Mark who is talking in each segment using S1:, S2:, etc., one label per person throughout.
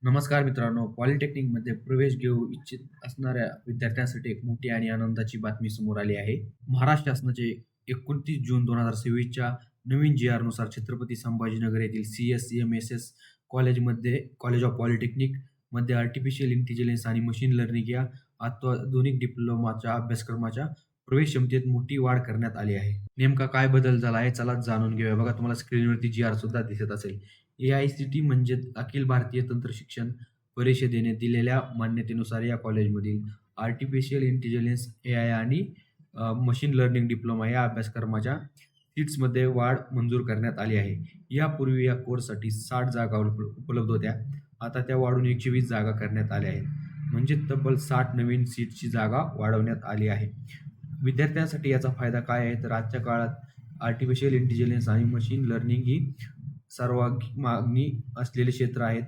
S1: नमस्कार मित्रांनो, पॉलिटेक्निकमध्ये प्रवेश घेऊ इच्छित असणाऱ्या विद्यार्थ्यांसाठी एक मोठी आणि आनंदाची बातमी समोर आली आहे. महाराष्ट्र शासनाचे 29 जून 2026च्या नवीन जी-आरनुसार छत्रपती संभाजीनगर येथील CSMSS कॉलेज ऑफ पॉलिटेक्निकमध्ये आर्टिफिशियल इंटेलिजन्स आणि मशीन लर्निंग या अत्याधुनिक डिप्लोमाच्या अभ्यासक्रमाच्या प्रवेश क्षमतेत मोठी वाढ करण्यात आली आहे. नेमका काय बदल झाला आहे? चला जाणून घेऊया. बघा, तुम्हाला स्क्रीनवरती जी-आर सुद्धा दिसत असेल. AICTE म्हणजेच अखिल भारतीय तंत्रशिक्षण परिषदेने दिलेल्या मान्यतेनुसार या कॉलेजमधील आर्टिफिशियल इंटेलिजन्स, AI आणि मशीन लर्निंग डिप्लोमा या अभ्यासक्रमाच्या सीट्समध्ये वाढ मंजूर करण्यात आली आहे. यापूर्वी या कोर्ससाठी 60 जागा उपलब्ध होत्या. आता त्या वाढून 120 जागा करण्यात आल्या आहेत. म्हणजे तब्बल 60 नवीन सीटची जागा वाढवण्यात आली आहे. विद्यार्थ्यांसाठी याचा फायदा काय आहे? तर आजच्या काळात आर्टिफिशियल इंटेलिजन्स आणि मशीन लर्निंग ही सर्वाधिक मागणी असलेले क्षेत्र आहेत.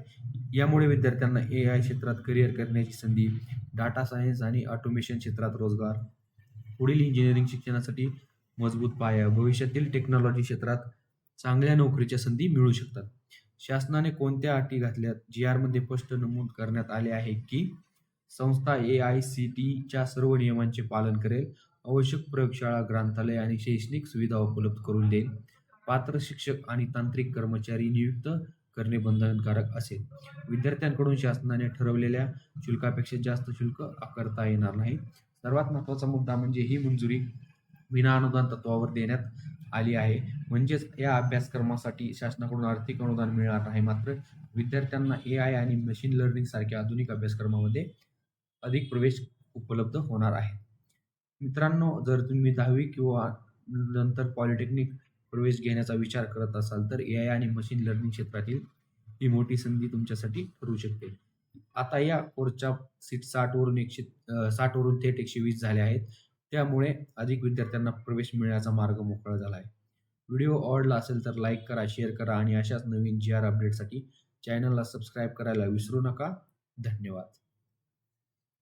S1: यामुळे विद्यार्थ्यांना AI क्षेत्रात करिअर करण्याची संधी, डाटा सायन्स आणि ऑटोमेशन क्षेत्रात रोजगार, पुढील इंजिनिअरिंग शिक्षणासाठी मजबूत पाया, भविष्यातील टेक्नॉलॉजी क्षेत्रात चांगल्या नोकरीच्या संधी मिळू शकतात. शासनाने कोणत्या अटी घातल्यात? जी-आरमध्ये स्पष्ट नमूद करण्यात आले आहे की संस्था AICTEच्या सर्व नियमांचे पालन करेल, आवश्यक प्रयोगशाळा, ग्रंथालय आणि शैक्षणिक सुविधा उपलब्ध करून देईल. पात्र शिक्षक आणि तांत्रिक कर्मचारी नियुक्त करणे बंधनकारक असेल. विद्यार्थ्यांकडून शासनाने ठरवलेल्या शुल्कापेक्षा जास्त शुल्क आकारता येणार नाही. सर्वात महत्त्वाचा मुद्दा म्हणजे ही मंजुरी विनाअनुदान तत्त्वावर देण्यात आली आहे. म्हणजेच या अभ्यासक्रमासाठी शासनाकडून आर्थिक अनुदान मिळणार नाही. मात्र विद्यार्थ्यांना AI आणि मशीन लर्निंग सारख्या आधुनिक अभ्यासक्रमामध्ये अधिक प्रवेश उपलब्ध होणार आहे. मित्रांनो, जर तुम्ही 10वी किंवा नंतर पॉलिटेक्निक प्रवेश घेण्याचा विचार करत असाल, तर AI आणि मशीन लर्निंग क्षेत्रातील ही मोठी संधी तुमच्यासाठी ठरू शकते. आता या कोर्सच्या सीट 60 वरून थेट 120 झाल्या आहेत. त्यामुळे अधिक विद्यार्थ्यांना प्रवेश मिळण्याचा मार्ग मोकळा झाला आहे. व्हिडिओ आवडला असेल तर लाईक करा, शेअर करा आणि अशाच नवीन जी-आर अपडेटसाठी चॅनलला सबस्क्राईब करायला विसरू नका. धन्यवाद.